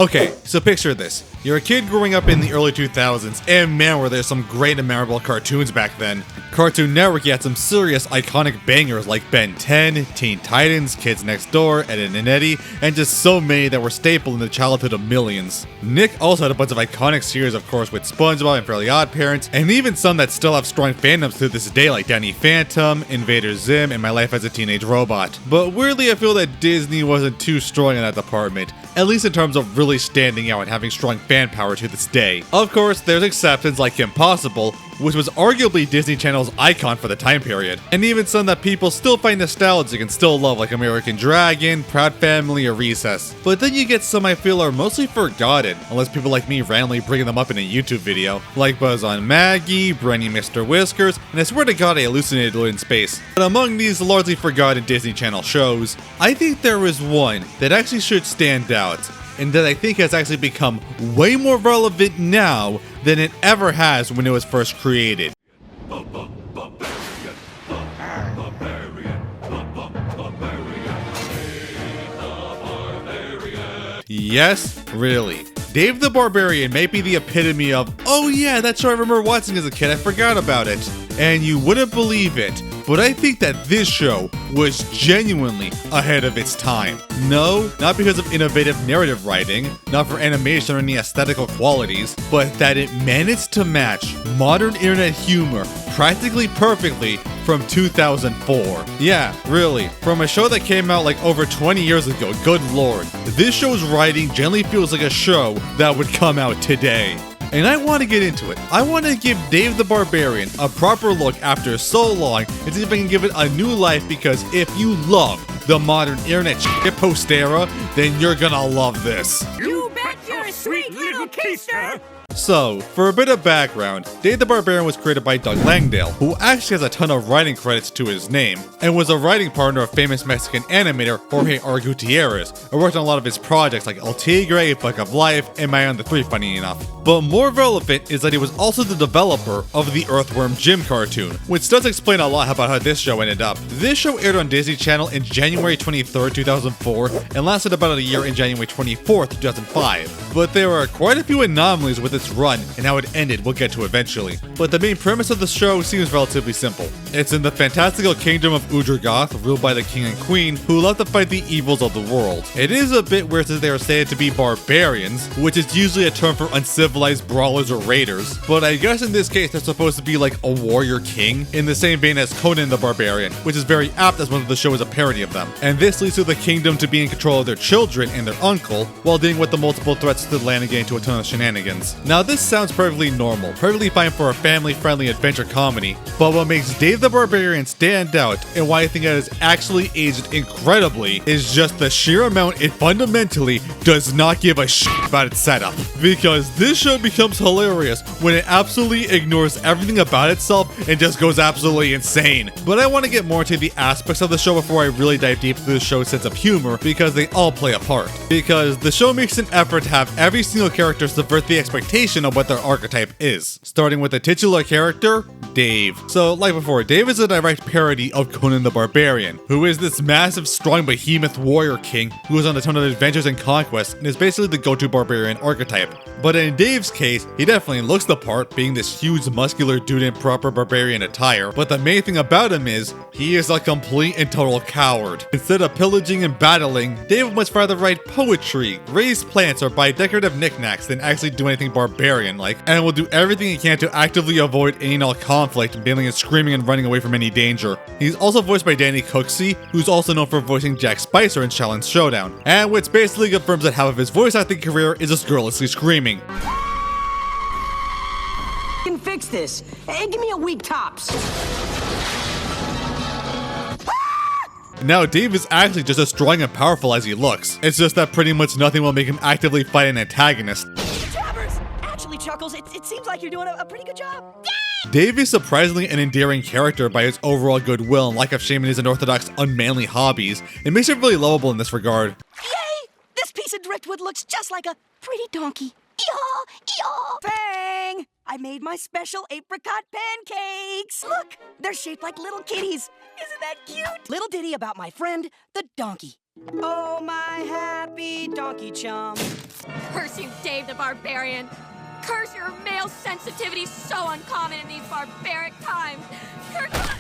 Okay, so picture this. You're a kid growing up in the early 2000s, and man, were there some great and memorable cartoons back then. Cartoon Network had some serious iconic bangers like Ben 10, Teen Titans, Kids Next Door, Ed, Edd n Eddy, and just so many that were staple in the childhood of millions. Nick also had a bunch of iconic series, of course, with SpongeBob and Fairly Odd Parents, and even some that still have strong fandoms to this day like Danny Phantom, Invader Zim, and My Life as a Teenage Robot. But weirdly, I feel that Disney wasn't too strong in that department, at least in terms of really standing out and having strong fan power to this day. Of course, there's exceptions like Kim Possible, which was arguably Disney Channel's icon for the time period, and even some that people still find nostalgic and still love like American Dragon, Proud Family, or Recess. But then you get some I feel are mostly forgotten, unless people like me randomly bringing them up in a YouTube video, like Buzz on Maggie, Brainy Mr. Whiskers, and I swear to god I hallucinated in space. But among these largely forgotten Disney Channel shows, I think there is one that actually should stand out, and that I think has actually become way more relevant now than it ever has when it was first created. Yes, really. Dave the Barbarian may be the epitome of, oh yeah, that show I remember watching as a kid, I forgot about it. And you wouldn't believe it, but I think that this show was genuinely ahead of its time. No, not because of innovative narrative writing, not for animation or any aesthetical qualities, but that it managed to match modern internet humor practically perfectly from 2004. Yeah, really, from a show that came out like over 20 years ago, good lord. This show's writing generally feels like a show that would come out today. And I want to get into it. I want to give Dave the Barbarian a proper look after so long and see if I can give it a new life, because if you love the modern internet shitpost era, then you're gonna love this. You bet you're a sweet little keister! So, for a bit of background, Dave the Barbarian was created by Doug Langdale, who actually has a ton of writing credits to his name, and was a writing partner of famous Mexican animator Jorge R. Gutierrez, and worked on a lot of his projects like El Tigre, Book of Life, and My On the Three, funny enough. But more relevant is that he was also the developer of the Earthworm Jim cartoon, which does explain a lot about how this show ended up. This show aired on Disney Channel in January 23rd, 2004, and lasted about a year in January 24th, 2005. But there are quite a few anomalies with its run, and how it ended we'll get to eventually. But the main premise of the show seems relatively simple. It's in the fantastical kingdom of Udragoth, ruled by the king and queen, who love to fight the evils of the world. It is a bit weird since they are stated to be barbarians, which is usually a term for uncivilized brawlers or raiders, but I guess in this case they're supposed to be like a warrior king, in the same vein as Conan the Barbarian, which is very apt as one of the show is a parody of them. And this leads to the kingdom to be in control of their children and their uncle, while dealing with the multiple threats to the land and getting into a ton of shenanigans. Now this sounds perfectly normal, perfectly fine for a family-friendly adventure comedy, but what makes Dave the Barbarian stand out, and why I think it has actually aged incredibly, is just the sheer amount it fundamentally does not give a shit about its setup. Because this show becomes hilarious when it absolutely ignores everything about itself and just goes absolutely insane. But I want to get more into the aspects of the show before I really dive deep into the show's sense of humor, because they all play a part. Because the show makes an effort to have every single character subvert the expectation of what their archetype is. Starting with the titular character, Dave. So, like before, Dave is a direct parody of Conan the Barbarian, who is this massive, strong behemoth warrior king who goes on a ton of adventures and conquests and is basically the go-to barbarian archetype. But in Dave's case, he definitely looks the part, being this huge muscular dude in proper barbarian attire, but the main thing about him is, he is a complete and total coward. Instead of pillaging and battling, Dave would much rather write poetry, raise plants, or buy decorative knickknacks than actually do anything barbarian-like, and will do everything he can to actively avoid any and all conflict, bailing and screaming and running away from any danger. He's also voiced by Danny Cooksey, who's also known for voicing Jack Spicer in Challenge Showdown, and which basically confirms that half of his voice acting career is just girlishly screaming. Can fix this. Hey, give me a week tops. Now, Dave is actually just as strong and powerful as he looks. It's just that pretty much nothing will make him actively fight an antagonist. Actually, Chuckles, it seems like you're doing a pretty good job. Dave is surprisingly an endearing character by his overall goodwill and lack of shame in his unorthodox, unmanly hobbies. It makes him really lovable in this regard. Yay! This piece of driftwood looks just like a pretty donkey. Eeyaw! Bang! I made my special apricot pancakes! Look, they're shaped like little kitties. Isn't that cute? Little ditty about my friend, the donkey. Oh, my happy donkey chum. Curse you, Dave the Barbarian. Curse your male sensitivity so uncommon in these barbaric times. Curse...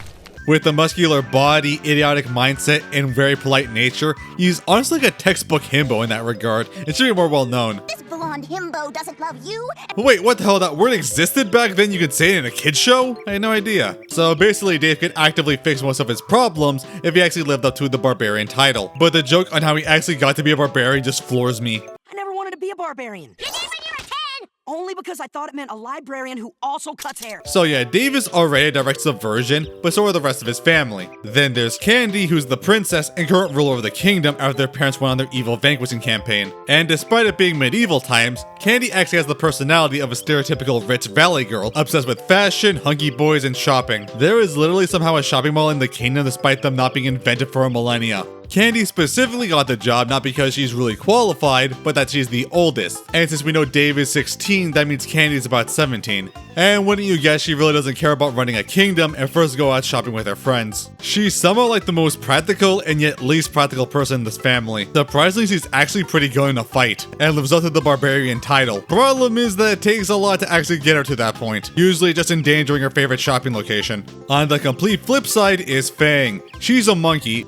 With a muscular body, idiotic mindset, and very polite nature, he's honestly like a textbook himbo in that regard. It should be more well known. This blonde himbo doesn't love you. Wait, what the hell? That word existed back then? You could say it in a kid's show? I had no idea. So basically, Dave could actively fix most of his problems if he actually lived up to the Barbarian title. But the joke on how he actually got to be a barbarian just floors me. I never wanted to be a barbarian. You did when you were 10. Only because I thought it meant a librarian who also cuts hair. So yeah, Dave is already a direct subversion, but so are the rest of his family. Then there's Candy, who's the princess and current ruler of the kingdom after their parents went on their evil vanquishing campaign. And despite it being medieval times, Candy actually has the personality of a stereotypical rich valley girl, obsessed with fashion, hunky boys, and shopping. There is literally somehow a shopping mall in the kingdom despite them not being invented for a millennia. Candy specifically got the job not because she's really qualified, but that she's the oldest. And since we know Dave is 16, that means Candy's about 17. And wouldn't you guess she really doesn't care about running a kingdom and first go out shopping with her friends. She's somewhat like the most practical and yet least practical person in this family. Surprisingly, she's actually pretty good in a fight, and lives up to the Barbarian title. Problem is that it takes a lot to actually get her to that point, usually just endangering her favorite shopping location. On the complete flip side is Fang. She's a monkey.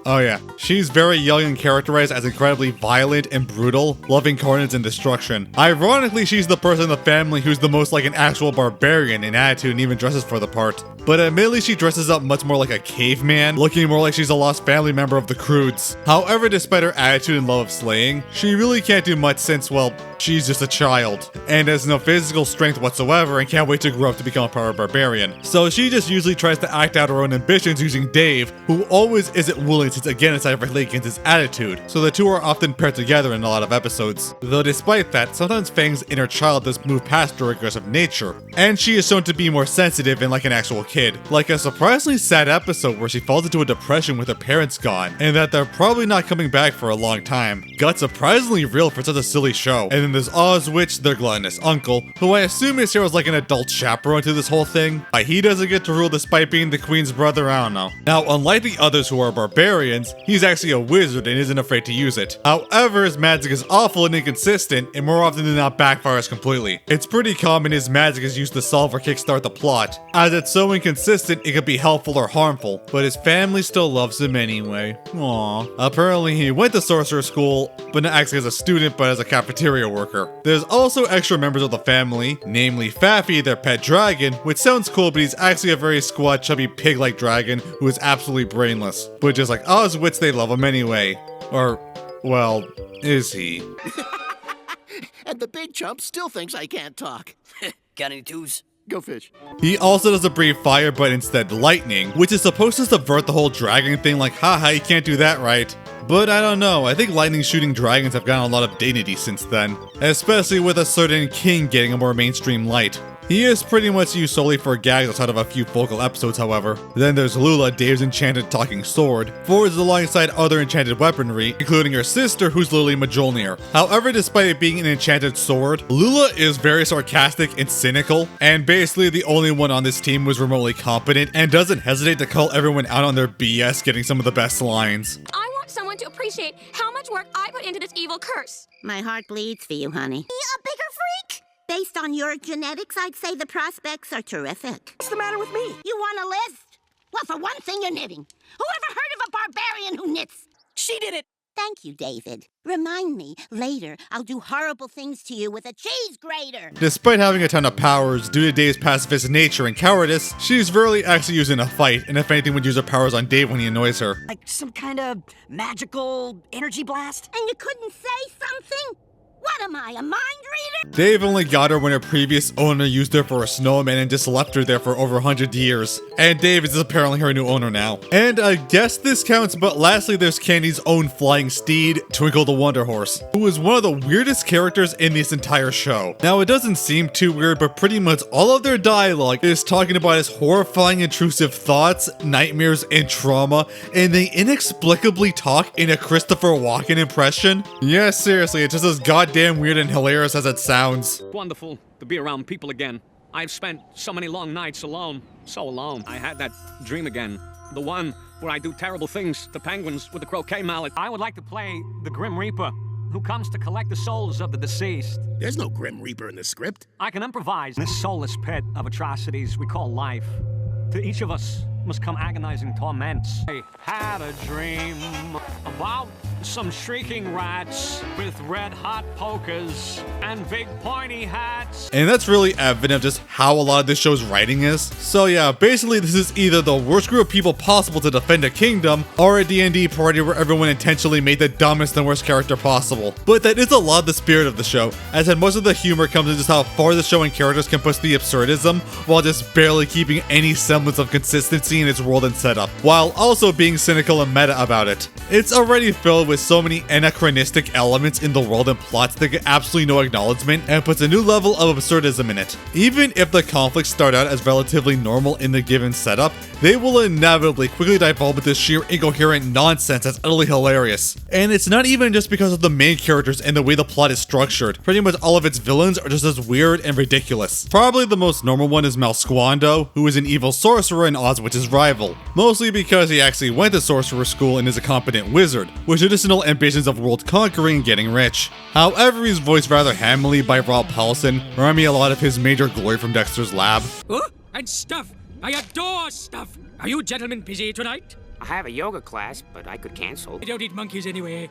Oh yeah, she's very young and characterized as incredibly violent and brutal, loving carnage and destruction. Ironically, she's the person in the family who's the most like an actual barbarian in attitude and even dresses for the part. But admittedly, she dresses up much more like a caveman, looking more like she's a lost family member of the Croods. However, despite her attitude and love of slaying, she really can't do much since, well, she's just a child, and has no physical strength whatsoever and can't wait to grow up to become a power barbarian. So she just usually tries to act out her own ambitions using Dave, who always isn't willing since again it's directly against his attitude, so the two are often paired together in a lot of episodes. Though despite that, sometimes Fang's inner child does move past her aggressive nature, and she is shown to be more sensitive and like an actual kid. Like a surprisingly sad episode where she falls into a depression with her parents gone, and that they're probably not coming back for a long time. Got surprisingly real for such a silly show. And then there's Oswich, their gluttonous uncle, who I assume is here as like an adult chaperone to this whole thing. Why he doesn't get to rule despite being the queen's brother, I don't know. Now, unlike the others who are barbarians, he's actually a wizard and isn't afraid to use it. However, his magic is awful and inconsistent, and more often than not backfires completely. It's pretty common his magic is used to solve or kickstart the plot, as it's so inconsistent it could be helpful or harmful, but his family still loves him anyway. Aww. Apparently he went to sorcerer school, but not actually as a student but as a cafeteria worker. There's also extra members of the family, namely Faffy, their pet dragon, which sounds cool, but he's actually a very squat, chubby pig-like dragon who is absolutely brainless. But just like Oswich, they love him anyway. Or, well, is he? And the big chump still thinks I can't talk. Got any twos? Go fish. He also doesn't breathe fire, but instead lightning, which is supposed to subvert the whole dragon thing, like, haha, you can't do that right. But I don't know, I think lightning shooting dragons have gotten a lot of dignity since then, especially with a certain king getting a more mainstream light. He is pretty much used solely for gags outside of a few focal episodes, however. Then there's Lula, Dave's enchanted talking sword, forged alongside other enchanted weaponry, including her sister, who's literally Mjolnir. However, despite it being an enchanted sword, Lula is very sarcastic and cynical, and basically the only one on this team who's remotely competent and doesn't hesitate to call everyone out on their BS, getting some of the best lines. I want someone to appreciate how much work I put into this evil curse. My heart bleeds for you, honey. Be a bigger freak? Based on your genetics, I'd say the prospects are terrific. What's the matter with me? You want a list? Well, for one thing, you're knitting. Who ever heard of a barbarian who knits? She did it. Thank you, David. Remind me, later, I'll do horrible things to you with a cheese grater. Despite having a ton of powers, due to Dave's pacifist nature and cowardice, she's rarely actually used in a fight, and if anything would use her powers on Dave when he annoys her. Like some kind of magical energy blast? And you couldn't say something? What am I, a mind reader? Dave only got her when her previous owner used her for a snowman and just left her there for over 100 years. And Dave is apparently her new owner now. And I guess this counts, but lastly there's Candy's own flying steed, Twinkle the Wonder Horse, who is one of the weirdest characters in this entire show. Now it doesn't seem too weird, but pretty much all of their dialogue is talking about his horrifying intrusive thoughts, nightmares, and trauma, and they inexplicably talk in a Christopher Walken impression. Yeah, seriously, it's just as goddamn weird and hilarious as it sounds. Wonderful to be around people again. I've spent so many long nights alone. So alone. I had that dream again. The one where I do terrible things to penguins with a croquet mallet. I would like to play the Grim Reaper, who comes to collect the souls of the deceased. There's no Grim Reaper in the script. I can improvise in this soulless pit of atrocities we call life. To each of us must come agonizing torments. I had a dream about some shrieking rats with red-hot pokers and big pointy hats. And that's really evident of just how a lot of this show's writing is. So yeah, basically this is either the worst group of people possible to defend a kingdom, or a D&D party where everyone intentionally made the dumbest and worst character possible. But that is a lot of the spirit of the show, as in most of the humor comes in just how far the show and characters can push the absurdism, while just barely keeping any semblance of consistency in its world and setup, while also being cynical and meta about it. It's already filled with so many anachronistic elements in the world and plots that get absolutely no acknowledgement, and puts a new level of absurdism in it. Even if the conflicts start out as relatively normal in the given setup, they will inevitably quickly devolve into sheer incoherent nonsense that's utterly hilarious. And it's not even just because of the main characters and the way the plot is structured. Pretty much all of its villains are just as weird and ridiculous. Probably the most normal one is Malsquando, who is an evil sorcerer and Oswich's rival, mostly because he actually went to sorcerer school and is a competent wizard, with additional ambitions of world conquering and getting rich. However, he's voiced rather hamily by Rob Paulson, reminding me a lot of his Major Glory from Dexter's Lab. Oh, and stuff! I adore stuff! Are you gentlemen busy tonight? I have a yoga class, but I could cancel. I don't eat monkeys anyway.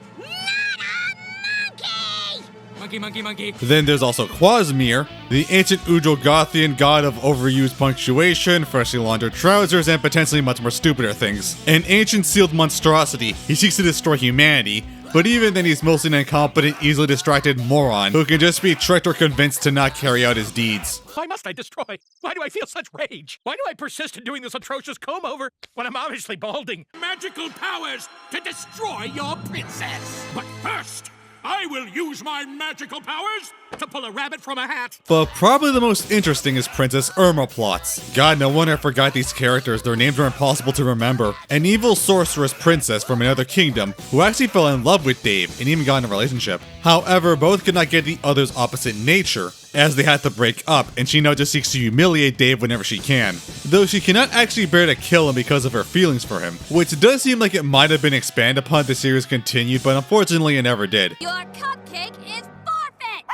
Monkey! Then there's also Quasmir, the ancient Udrogothian god of overused punctuation, freshly laundered trousers, and potentially much more stupider things. An ancient sealed monstrosity, he seeks to destroy humanity, but even then he's mostly an incompetent, easily distracted moron who can just be tricked or convinced to not carry out his deeds. Why must I destroy? Why do I feel such rage? Why do I persist in doing this atrocious comb-over when I'm obviously balding? Magical powers to destroy your princess! But first, I will use my magical powers to pull a rabbit from a hat. But probably the most interesting is Princess Irma plots. God, no wonder I forgot these characters, their names are impossible to remember. An evil sorceress princess from another kingdom who actually fell in love with Dave and even got in a relationship. However, both could not get the other's opposite nature, as they had to break up, and she now just seeks to humiliate Dave whenever she can. Though she cannot actually bear to kill him because of her feelings for him, which does seem like it might have been expanded upon if the series continued, but unfortunately it never did. Your cupcake is forfeit!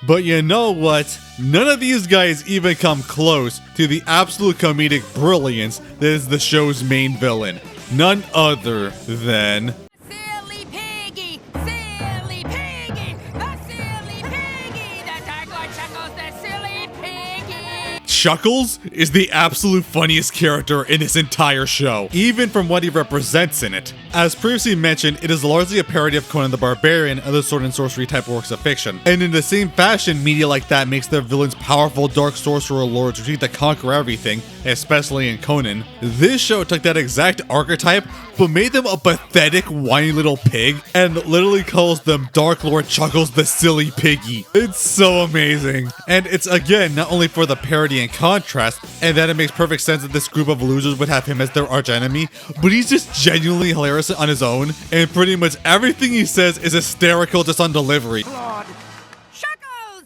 But you know what? None of these guys even come close to the absolute comedic brilliance that is the show's main villain. None other than... Silly piggy! Silly piggy! The silly piggy! The Dark Lord Chuckles, the silly piggy! Chuckles is the absolute funniest character in this entire show, even from what he represents in it. As previously mentioned, it is largely a parody of Conan the Barbarian and other sword and sorcery type works of fiction. And in the same fashion, media like that makes their villains powerful dark sorcerer lords who seek to conquer everything, especially in Conan. This show took that exact archetype, but made them a pathetic, whiny little pig, and literally calls them Dark Lord Chuckles the silly piggy. It's so amazing. And it's again, not only for the parody and contrast, and that it makes perfect sense that this group of losers would have him as their archenemy, but he's just genuinely hilarious on his own, and pretty much everything he says is hysterical just on delivery. Chuckles,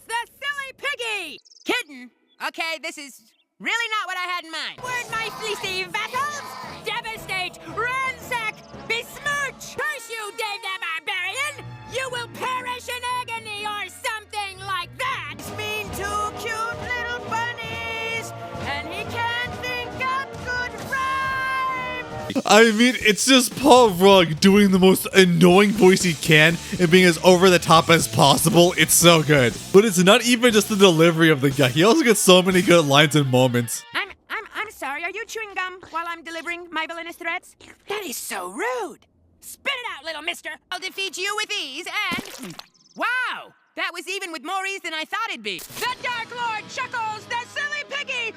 the silly piggy! Kidding? Okay, this is really not what I had in mind. Word my fleecy vassals! Devastate, ransack, besmirch! Curse you, Dave the Barbarian! You will perish in agony or something like that! It's mean two cute little bunnies, and he can't think up good rhymes! I mean, it's just Paul Rudd doing the most annoying voice he can and being as over the top as possible. It's so good. But it's not even just the delivery of the guy. He also gets so many good lines and moments. I'm sorry, are you chewing gum while I'm delivering my villainous threats? That is so rude! Spit it out, little mister! I'll defeat you with ease and... Wow! That was even with more ease than I thought it'd be. The Dark Lord Chuckles, the silly piggy!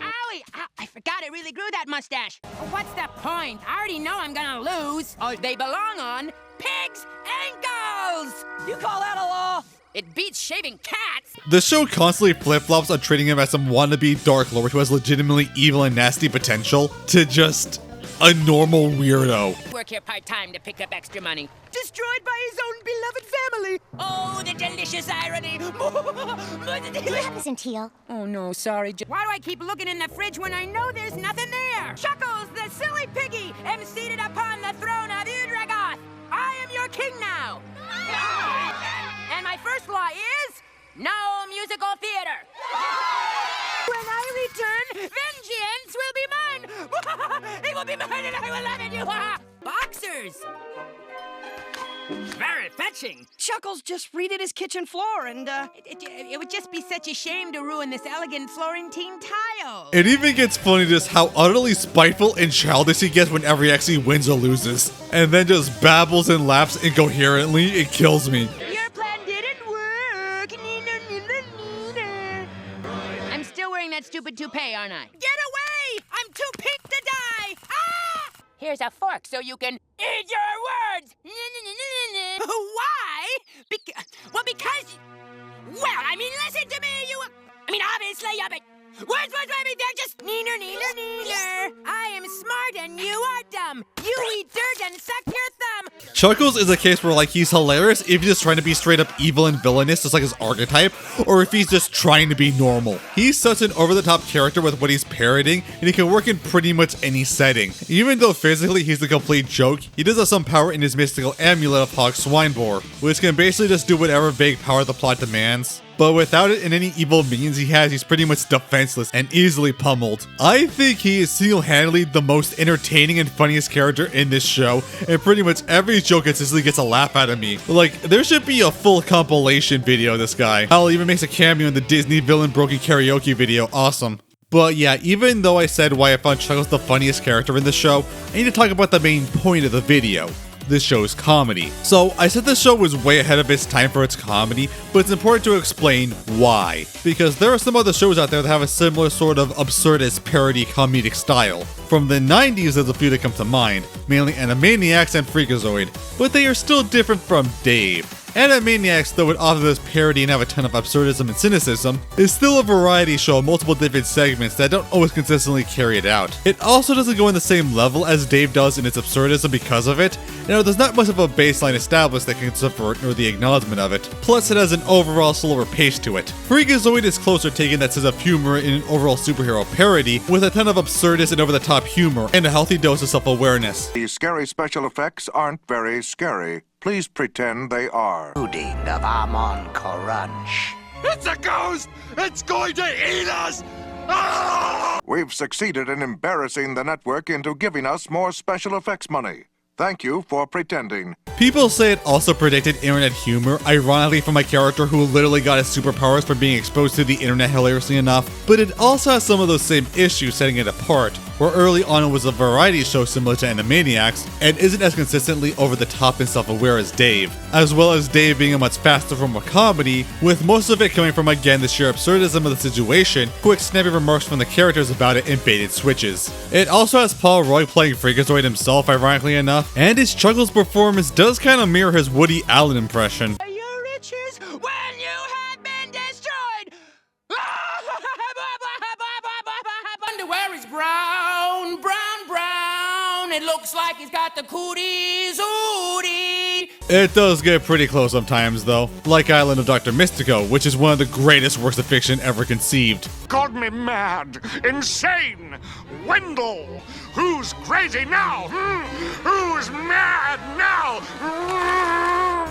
Owie! I forgot I really grew that mustache. What's the point? I already know I'm gonna lose. Oh, they belong on pigs' ankles! You call that a law? It beats shaving cats! The show constantly flip-flops on treating him as some wannabe Dark Lord who has legitimately evil and nasty potential, to just a normal weirdo. Work here part-time to pick up extra money. Destroyed by his own beloved family. Oh, the delicious irony. Isn't Teal? Oh, no, sorry. Why do I keep looking in the fridge when I know there's nothing there? Chuckles, the silly piggy, am seated upon the throne of Udragoth. I am your king now. And my first law is no musical theater. When I return, vengeance will be mine. It will be mine and I will laugh at you. Boxers. Very fetching. Chuckles just redid his kitchen floor and, It would just be such a shame to ruin this elegant Florentine tile. It even gets funny just how utterly spiteful and childish he gets whenever he actually wins or loses. And then just babbles and laughs incoherently. It kills me. Your plan didn't work. I'm still wearing that stupid toupee, aren't I? Get away! I'm too pink to die! Ah! Here's a fork so you can eat your words! Why? Because... Well, I mean, listen to me, obviously, Words, they're just neener. I am smart and you are dumb. You eat dirt and suck your thumb. Chuckles is a case where, like, he's hilarious if he's just trying to be straight up evil and villainous, just like his archetype, or if he's just trying to be normal. He's such an over-the-top character with what he's parodying, and he can work in pretty much any setting. Even though physically he's a complete joke, he does have some power in his mystical amulet of Hog Swineboar, which can basically just do whatever vague power the plot demands. But without it and any evil minions he has, he's pretty much defenseless and easily pummeled. I think he is single-handedly the most entertaining and funniest character in this show, and pretty much every joke consistently gets a laugh out of me. Like, there should be a full compilation video of this guy. Hal even makes a cameo in the Disney Villain Broken Karaoke video. Awesome. But yeah, even though I said why I found Chuckles the funniest character in the show, I need to talk about the main point of the video. This show's comedy. So I said this show was way ahead of its time for its comedy, but it's important to explain why. Because there are some other shows out there that have a similar sort of absurdist parody comedic style. From the 90s there's a few that come to mind, mainly Animaniacs and Freakazoid, but they are still different from Dave. Animaniacs, though it offers this parody and have a ton of absurdism and cynicism, is still a variety show of multiple different segments that don't always consistently carry it out. It also doesn't go in the same level as Dave does in its absurdism because of it, and there's not much of a baseline established that can subvert nor the acknowledgement of it, plus it has an overall slower pace to it. Freakazoid is closer taking that sense of humor in an overall superhero parody, with a ton of absurdist and over-the-top humor, and a healthy dose of self-awareness. These scary special effects aren't very scary. Please pretend they are. Pudding of Amon Crunch. It's a ghost! It's going to eat us! Ah! We've succeeded in embarrassing the network into giving us more special effects money. Thank you for pretending. People say it also predicted internet humor, ironically from a character who literally got his superpowers from being exposed to the internet hilariously enough, but it also has some of those same issues setting it apart, where early on it was a variety show similar to Animaniacs, and isn't as consistently over the top and self-aware as Dave, as well as Dave being a much faster form of comedy, with most of it coming from again the sheer absurdism of the situation, quick snappy remarks from the characters about it, and baited switches. It also has Paul Roy playing Freakazoid himself, ironically enough, and his Chuckles performance does kind of mirror his Woody Allen impression. Your riches when you have been destroyed. Underwear is brown. It looks like he's got the cooties ooty. It does get pretty close sometimes though, like Island of Dr. Mystico, which is one of the greatest works of fiction ever conceived. Called me mad, insane, Wendell. Who's crazy now? Who's mad now?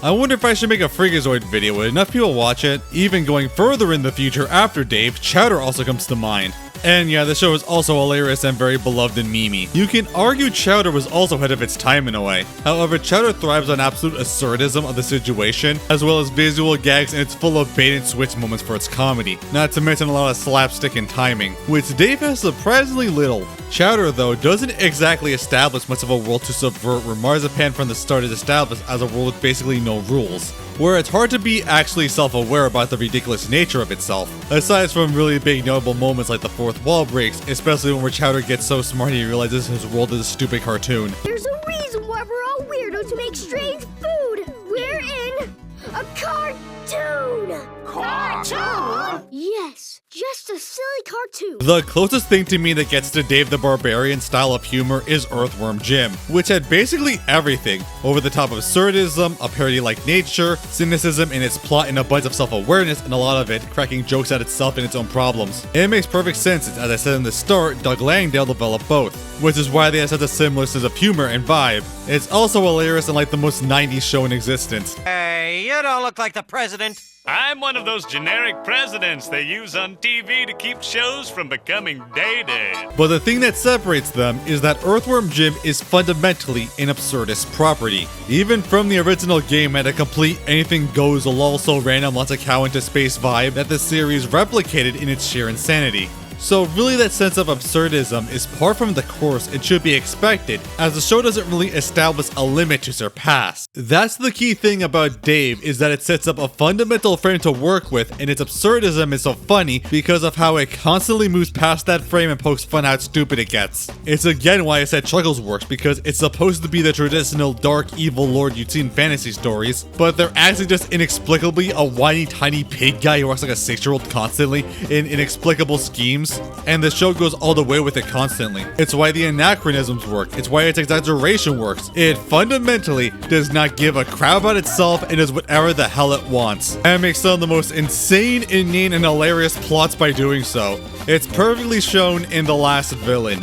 I wonder if I should make a Freakazoid video. Would enough people watch it? Even going further in the future after Dave, Chowder also comes to mind. And yeah, the show is also hilarious and very beloved and memey. You can argue Chowder was also ahead of its time in a way. However, Chowder thrives on absolute absurdism of the situation, as well as visual gags, and it's full of bait and switch moments for its comedy. Not to mention a lot of slapstick and timing, which Dave has surprisingly little. Chowder, though, doesn't exactly establish much of a world to subvert, where Marzipan from the start is established as a world with basically no rules, where it's hard to be actually self-aware about the ridiculous nature of itself, aside from really big notable moments like the fourth wall breaks, especially when Chowder gets so smart he realizes his world is a stupid cartoon. There's a reason why we're all weirdos to make strange food. We're in a cartoon. Cartoon? Yes. just a silly cartoon. The closest thing to me that gets to Dave the Barbarian style of humor is Earthworm Jim, which had basically everything. Over-the-top absurdism, a parody-like nature, cynicism in its plot, and a bunch of self-awareness, and a lot of it cracking jokes at itself and its own problems. It makes perfect sense since, as I said in the start, Doug Langdale developed both, which is why they have such a similar sense of humor and vibe. It's also hilarious and like the most 90s show in existence. Hey, you don't look like the president. I'm one of those generic presidents they use on TV to keep shows from becoming dated. But the thing that separates them is that Earthworm Jim is fundamentally an absurdist property. Even from the original game had a complete anything goes lol so random lots of cow into space vibe that the series replicated in its sheer insanity. So really that sense of absurdism is par from the course and should be expected, as the show doesn't really establish a limit to surpass. That's the key thing about Dave, is that it sets up a fundamental frame to work with, and its absurdism is so funny because of how it constantly moves past that frame and pokes fun how stupid it gets. It's again why I said Chuckles works, because it's supposed to be the traditional dark evil lord you'd see in fantasy stories, but they're actually just inexplicably a whiny tiny pig guy who acts like a 6-year-old constantly in inexplicable schemes. And the show goes all the way with it constantly. It's why the anachronisms work. It's why its exaggeration works. It fundamentally does not give a crap about itself and does whatever the hell it wants. And makes some of the most insane, inane, and hilarious plots by doing so. It's perfectly shown in The Last Villain,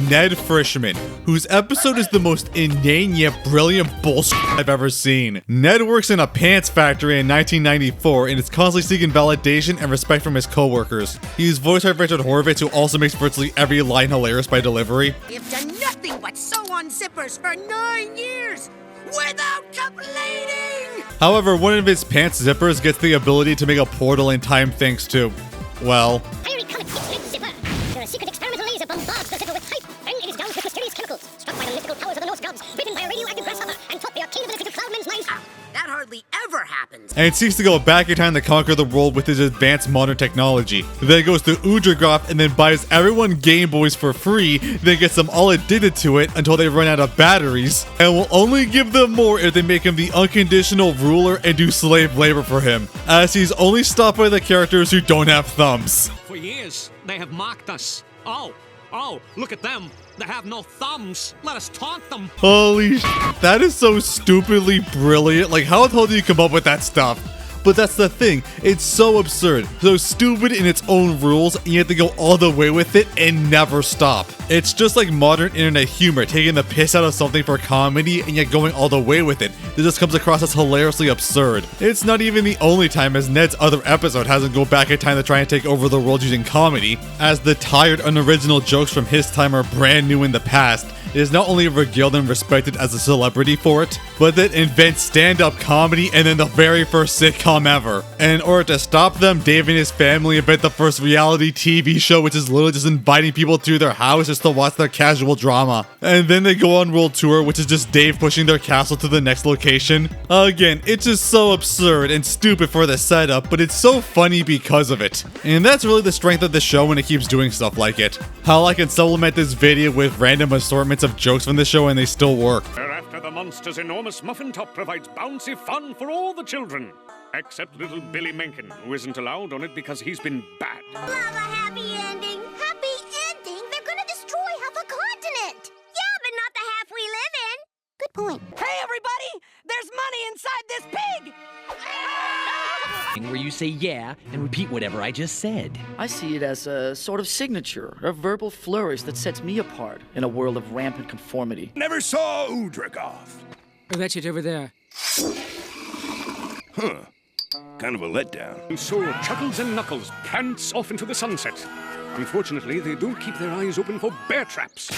Ned Frischman, whose episode is the most inane yet brilliant bullshit I've ever seen. Ned works in a pants factory in 1994 and is constantly seeking validation and respect from his co-workers. He's voiced by Richard Horvitz, who also makes virtually every line hilarious by delivery. You've done nothing but sew on zippers for 9 years without complaining! However, one of his pants zippers gets the ability to make a portal in time thanks to, well... Fiery comet hits Ned's zipper. Their secret experimental laser bombards the zipper with hype, and it is doused with mysterious chemicals, struck by the mystical powers of the Norse gods, written by a radioactive grasshopper, and taught by a king of the mythical cloud men's minds. That hardly ever happens. And it seeks to go back in time to conquer the world with his advanced modern technology. Then it goes to Udragoth and then buys everyone Game Boys for free, then gets them all addicted to it until they run out of batteries, and will only give them more if they make him the unconditional ruler and do slave labor for him, as he's only stopped by the characters who don't have thumbs. For years, they have mocked us. Oh, look at them. They have no thumbs. Let us taunt them. Holy shit, that is so stupidly brilliant. Like, how the hell do you come up with that stuff? But that's the thing, it's so absurd, so stupid in its own rules, and you have to go all the way with it and never stop. It's just like modern internet humor, taking the piss out of something for comedy and yet going all the way with it. This just comes across as hilariously absurd. It's not even the only time, as Ned's other episode hasn't go back in time to try and take over the world using comedy, as the tired, unoriginal jokes from his time are brand new in the past. It is not only regaled and respected as a celebrity for it, but that invents stand-up comedy and then the very first sitcom ever. And in order to stop them, Dave and his family invent the first reality TV show, which is literally just inviting people to their house just to watch their casual drama. And then they go on world tour, which is just Dave pushing their castle to the next location. Again, it's just so absurd and stupid for the setup, but it's so funny because of it. And that's really the strength of the show when it keeps doing stuff like it. How I can supplement this video with random assortments of jokes from the show and they still work. Thereafter, the monster's enormous muffin top provides bouncy fun for all the children. Except little Billy Mencken, who isn't allowed on it because he's been bad. Love a happy ending. Happy ending? They're gonna destroy half a continent. Yeah, but not the half we live in. Good point. Hey, everybody! There's money inside this pig! Where you say yeah and repeat whatever I just said. I see it as a sort of signature, a verbal flourish that sets me apart in a world of rampant conformity. Never saw Udragoth. Oh, that's it over there. Huh. Kind of a letdown. And so Chuckles and Knuckles prance off into the sunset. Unfortunately, they don't keep their eyes open for bear traps.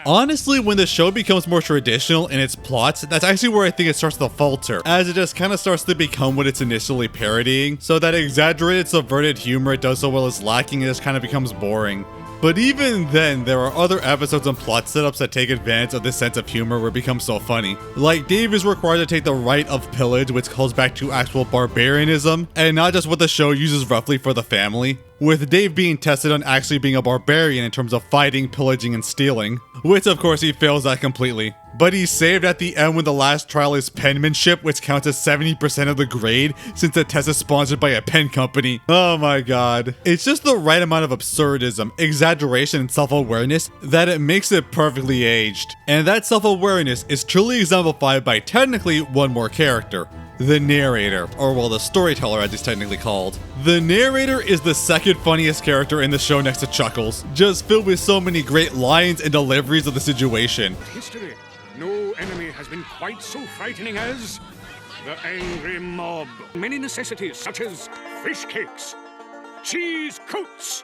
Honestly, when the show becomes more traditional in its plots, that's actually where I think it starts to falter, as it just kind of starts to become what it's initially parodying, so that exaggerated, subverted humor it does so well is lacking and just kind of becomes boring. But even then, there are other episodes and plot setups that take advantage of this sense of humor where it becomes so funny. Like, Dave is required to take the right of pillage, which calls back to actual barbarianism, and not just what the show uses roughly for the family. with Dave being tested on actually being a barbarian in terms of fighting, pillaging, and stealing, which of course he fails at completely. But he's saved at the end when the last trial is penmanship, which counts as 70% of the grade since the test is sponsored by a pen company. Oh my god. It's just the right amount of absurdism, exaggeration, and self-awareness that it makes it perfectly aged. And that self-awareness is truly exemplified by technically one more character. The narrator, or well, the storyteller as he's technically called. The narrator is the second funniest character in the show next to Chuckles, just filled with so many great lines and deliveries of the situation. History. No enemy has been quite so frightening as the angry mob. Many necessities such as fish cakes, cheese coats,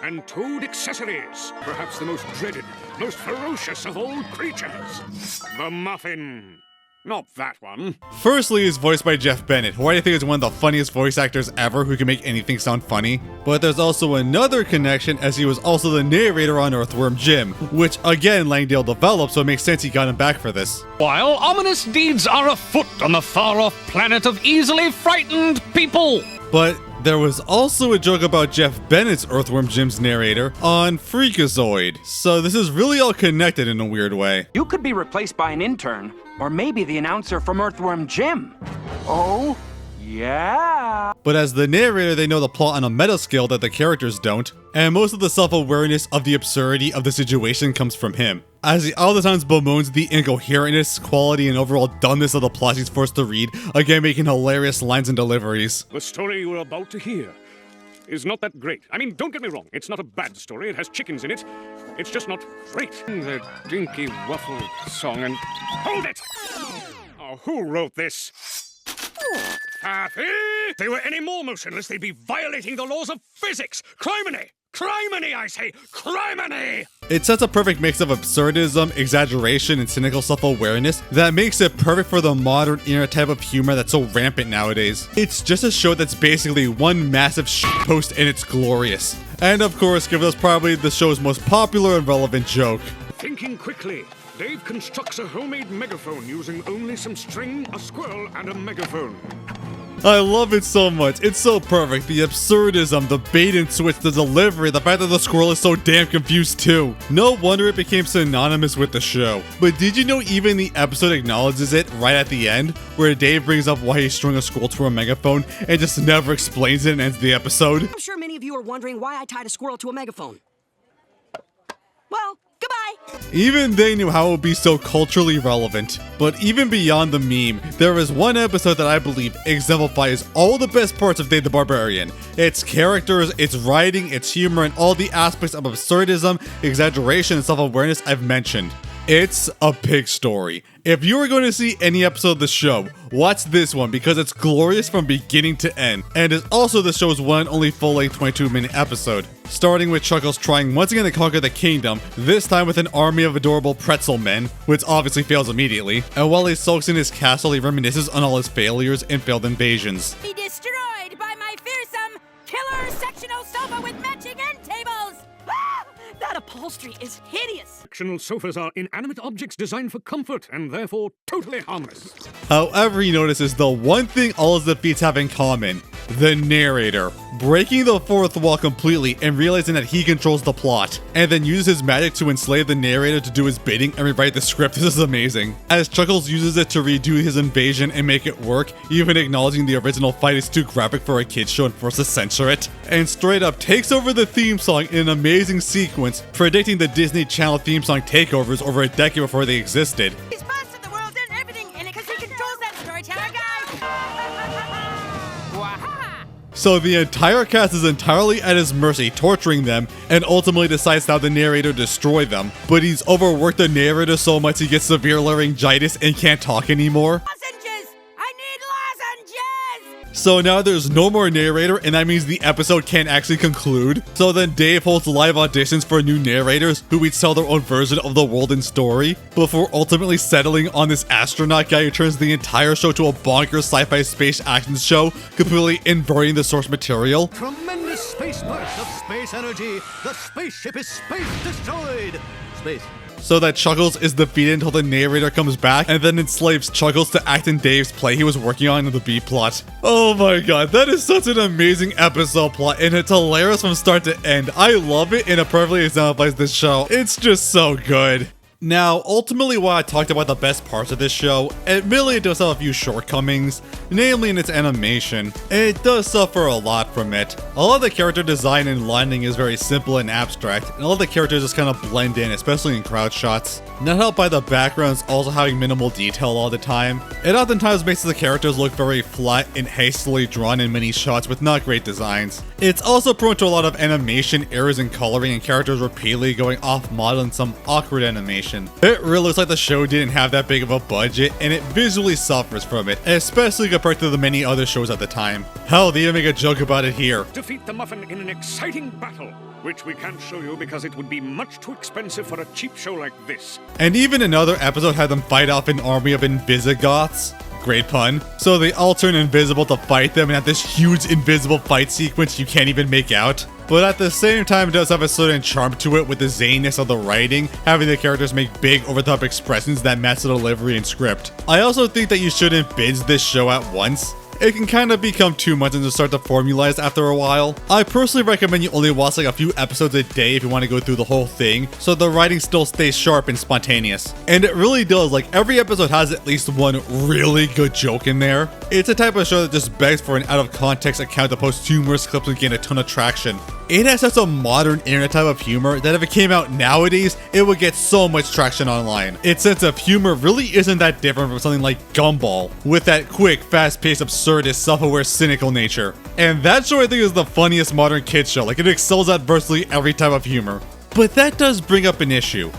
and toad accessories. Perhaps the most dreaded, most ferocious of all creatures, the muffin. Not that one. Firstly, is voiced by Jeff Bennett, who I think is one of the funniest voice actors ever who can make anything sound funny. But there's also another connection, as he was also the narrator on Earthworm Jim, which again Langdale developed, so it makes sense he got him back for this. While ominous deeds are afoot on the far-off planet of easily frightened people. But there was also a joke about Jeff Bennett's Earthworm Jim's narrator on Freakazoid, so this is really all connected in a weird way. You could be replaced by an intern, or maybe the announcer from Earthworm Jim. Oh, yeah. But as the narrator, they know the plot on a meta scale that the characters don't, and most of the self-awareness of the absurdity of the situation comes from him, as he all the times bemoans the incoherentness, quality, and overall dumbness of the plot he's forced to read, again making hilarious lines and deliveries. The story you are about to hear is not that great. I mean, don't get me wrong, it's not a bad story, it has chickens in it. It's just not great. The Dinky Waffle song and... Hold it! Oh, who wrote this? If they were any more motionless, they'd be violating the laws of physics! Criminy! Criminy, I say! Criminy! It sets a perfect mix of absurdism, exaggeration, and cynical self-awareness that makes it perfect for the modern internet type of humor that's so rampant nowadays. It's just a show that's basically one massive shitpost and it's glorious. And of course, give us probably the show's most popular and relevant joke. Thinking quickly, Dave constructs a homemade megaphone using only some string, a squirrel, and a megaphone. I love it so much. It's so perfect. The absurdism, the bait and switch, the delivery, the fact that the squirrel is so damn confused too. No wonder it became synonymous with the show. But did you know even the episode acknowledges it right at the end, where Dave brings up why he strung a squirrel to a megaphone and just never explains it and ends the episode? I'm sure many of you are wondering why I tied a squirrel to a megaphone. Well, goodbye! Even they knew how it would be so culturally relevant. But even beyond the meme, there is one episode that I believe exemplifies all the best parts of Dave the Barbarian. Its characters, its writing, its humor, and all the aspects of absurdism, exaggeration, and self-awareness I've mentioned. It's a pig story. If you are going to see any episode of the show, watch this one because it's glorious from beginning to end, and is also the show's one and only full-length 22-minute episode. Starting with Chuckles trying once again to conquer the kingdom, this time with an army of adorable pretzel men, which obviously fails immediately, and while he sulks in his castle, he reminisces on all his failures and failed invasions. Be destroyed by my fearsome killer sectional sofa with matching end tables! Ah! That upholstery is hideous! Sectional sofas are inanimate objects designed for comfort and therefore totally harmless. However, he notices the one thing all his defeats have in common: the narrator. Breaking the fourth wall completely and realizing that he controls the plot, and then uses his magic to enslave the narrator to do his bidding and rewrite the script. This is amazing. As Chuckles uses it to redo his invasion and make it work, even acknowledging the original fight is too graphic for a kid's show and forced to censor it, and straight up takes over the theme song in an amazing sequence, predicting the Disney Channel theme song takeovers over a decade before they existed. He's mastered the world and everything in it because he controls that storyteller guy! Waha! So the entire cast is entirely at his mercy, torturing them, and ultimately decides how the narrator destroy them. But he's overworked the narrator so much he gets severe laryngitis and can't talk anymore. Lozenges! I need lozenges! So now there's no more narrator, and that means the episode can't actually conclude. So then Dave holds live auditions for new narrators who each tell their own version of the world and story, before ultimately settling on this astronaut guy who turns the entire show to a bonkers sci-fi space action show, completely inverting the source material. Tremendous space burst of space energy. The spaceship is space destroyed. Space. so that Chuckles is defeated until the narrator comes back and then enslaves Chuckles to act in Dave's play he was working on in the B-plot. Oh my god, that is such an amazing episode plot, and it's hilarious from start to end. I love it, and it perfectly exemplifies this show. It's just so good. Now, ultimately, while I talked about the best parts of this show, admittedly it does have a few shortcomings, namely in its animation. It does suffer a lot from it. A lot of the character design and lighting is very simple and abstract, and all of the characters just kind of blend in, especially in crowd shots. Not helped by the backgrounds also having minimal detail all the time. It oftentimes makes the characters look very flat and hastily drawn in many shots with not great designs. It's also prone to a lot of animation errors in coloring and characters repeatedly going off model in some awkward animation. It really looks like the show didn't have that big of a budget, and it visually suffers from it, especially compared to the many other shows at the time. Hell, they even make a joke about it here. Defeat the Muffin in an exciting battle, which we can't show you because it would be much too expensive for a cheap show like this. And even another episode had them fight off an army of Invisigoths. Great pun. So they all turn invisible to fight them and have this huge invisible fight sequence you can't even make out. But at the same time, it does have a certain charm to it with the zaniness of the writing, having the characters make big over-the-top expressions that match the delivery and script. I also think that you shouldn't binge this show at once. It can kind of become too much and just start to formalize after a while. I personally recommend you only watch like a few episodes a day if you want to go through the whole thing, so the writing still stays sharp and spontaneous. And it really does, like every episode has at least one really good joke in there. It's a type of show that just begs for an out-of-context account to post humorous clips and gain a ton of traction. It has such a modern internet type of humor that if it came out nowadays, it would get so much traction online. Its sense of humor really isn't that different from something like Gumball, with that quick, fast-paced, absurdist, self-aware, cynical nature. And that show I think is the funniest modern kids show, like it excels at virtually every type of humor. But that does bring up an issue.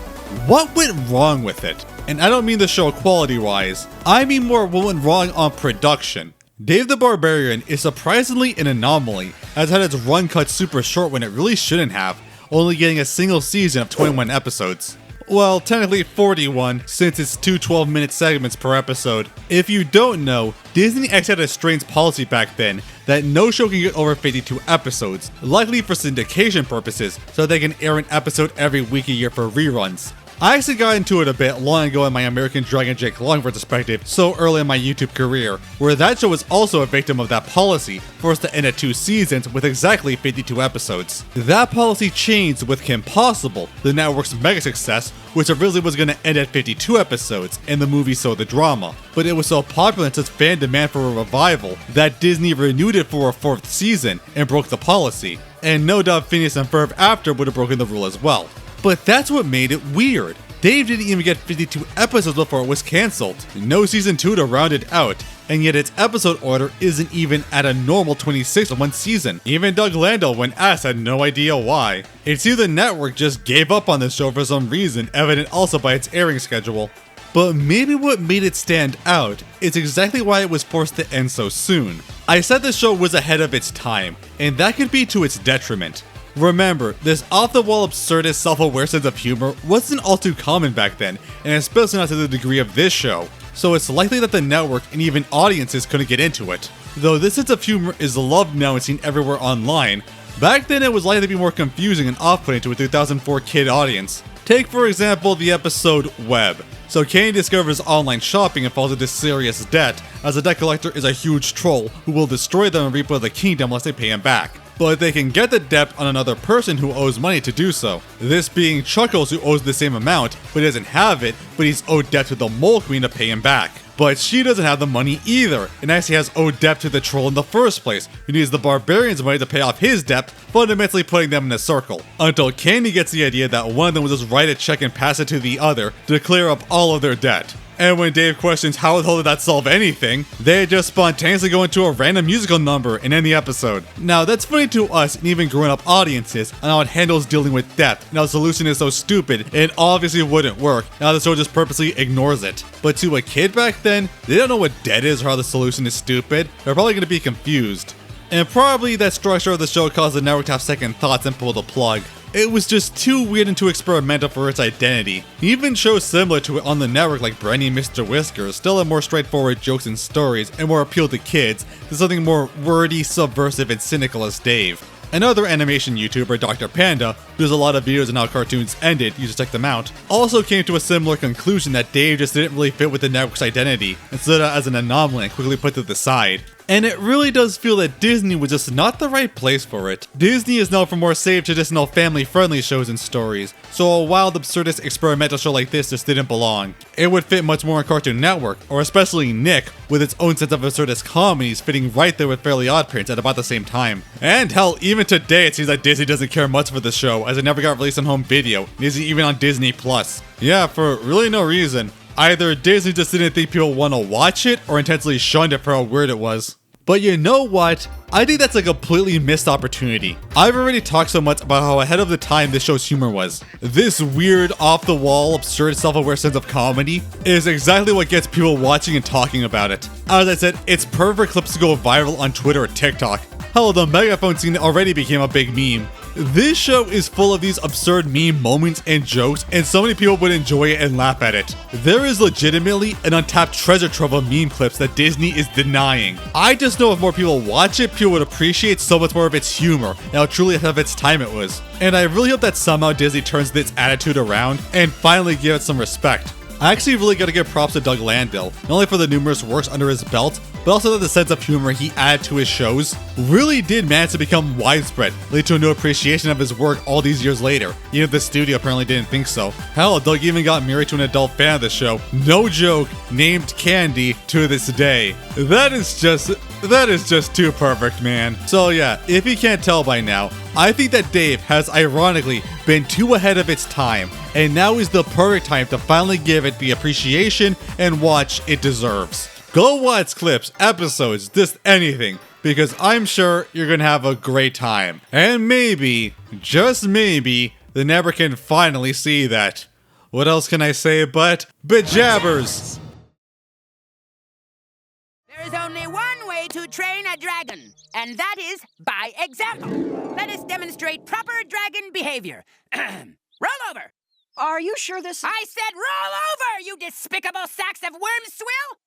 What went wrong with it? And I don't mean the show quality-wise, I mean more what went wrong on production. Dave the Barbarian is surprisingly an anomaly, as it had its run cut super short when it really shouldn't have, only getting a single season of 21 episodes. Well, technically 41, since it's two 12-minute segments per episode. If you don't know, Disney X had a strange policy back then that no show can get over 52 episodes, likely for syndication purposes, so they can air an episode every week a year for reruns. I actually got into it a bit long ago in my American Dragon Jake Long retrospective so early in my YouTube career, where that show was also a victim of that policy, forced to end at 2 seasons with exactly 52 episodes. That policy changed with Kim Possible, the network's mega success, which originally was going to end at 52 episodes, and the movie So the Drama. But it was so popular and such fan demand for a revival that Disney renewed it for a 4th season and broke the policy. And no doubt Phineas and Ferb after would have broken the rule as well. But that's what made it weird. Dave didn't even get 52 episodes before it was cancelled. No season 2 to round it out, and yet its episode order isn't even at a normal 26 in one season. Even Doug Landau, when asked, had no idea why. It seems the network just gave up on this show for some reason, evident also by its airing schedule. But maybe what made it stand out is exactly why it was forced to end so soon. I said the show was ahead of its time, and that could be to its detriment. Remember, this off-the-wall absurdist self-aware sense of humor wasn't all too common back then, and especially not to the degree of this show, so it's likely that the network and even audiences couldn't get into it. Though this sense of humor is loved now and seen everywhere online, back then it was likely to be more confusing and off-putting to a 2004 kid audience. Take for example the episode Web. So Kenny discovers online shopping and falls into serious debt, as the debt collector is a huge troll who will destroy them and rebuild the kingdom unless they pay him back. But they can get the debt on another person who owes money to do so. This being Chuckles, who owes the same amount, but doesn't have it, but he's owed debt to the Mole Queen to pay him back. But she doesn't have the money either, and actually has owed debt to the troll in the first place, who needs the Barbarian's money to pay off his debt, fundamentally putting them in a circle. Until Candy gets the idea that one of them will just write a check and pass it to the other to clear up all of their debt. And when Dave questions how the hell did that solve anything, they just spontaneously go into a random musical number and end the episode. Now that's funny to us and even grown up audiences on how it handles dealing with death, and how the solution is so stupid it obviously wouldn't work, now the show just purposely ignores it. But to a kid back then, they don't know what debt is or how the solution is stupid, they're probably going to be confused. And probably that structure of the show caused the network to have second thoughts and pull the plug. It was just too weird and too experimental for its identity. Even shows similar to it on the network like Brandy and Mr. Whiskers still have more straightforward jokes and stories and more appeal to kids than something more wordy, subversive, and cynical as Dave. Another animation YouTuber, Dr. Panda, who does a lot of videos on how cartoons ended, you just check them out, also came to a similar conclusion that Dave just didn't really fit with the network's identity, and stood out as an anomaly and quickly put to the side. And it really does feel that Disney was just not the right place for it. Disney is known for more safe, traditional, family-friendly shows and stories, so a wild, absurdist, experimental show like this just didn't belong. It would fit much more on Cartoon Network, or especially Nick, with its own sense of absurdist comedies fitting right there with Fairly OddParents at about the same time. And hell, even today it seems like Disney doesn't care much for the show, as it never got released on home video, and isn't even on Disney+. Yeah, for really no reason. Either Disney just didn't think people want to watch it, or intentionally shunned it for how weird it was. But you know what? I think that's a completely missed opportunity. I've already talked so much about how ahead of the time this show's humor was. This weird, off-the-wall, absurd, self-aware sense of comedy is exactly what gets people watching and talking about it. As I said, it's perfect clips to go viral on Twitter or TikTok. Hell, the megaphone scene already became a big meme. This show is full of these absurd meme moments and jokes, and so many people would enjoy it and laugh at it. There is legitimately an untapped treasure trove of meme clips that Disney is denying. I just know if more people watch it, people would appreciate so much more of its humor and how truly ahead of its time it was. And I really hope that somehow Disney turns its attitude around and finally give it some respect. I actually really gotta give props to Doug Landale, not only for the numerous works under his belt, but also that the sense of humor he added to his shows really did manage to become widespread, leading to a new appreciation of his work all these years later, even if the studio apparently didn't think so. Hell, Doug even got married to an adult fan of the show, no joke, named Candy, to this day. That is just too perfect, man. So yeah, if you can't tell by now, I think that Dave has ironically been too ahead of its time, and now is the perfect time to finally give it the appreciation and watch it deserves. Go watch clips, episodes, just anything, because I'm sure you're gonna have a great time. And maybe, just maybe, the network can finally see that. What else can I say but bejabbers? There is only one way to train a dragon, and that is by example. Let us demonstrate proper dragon behavior. Roll over. Are you sure this is... I said roll over, you despicable sacks of worm swill!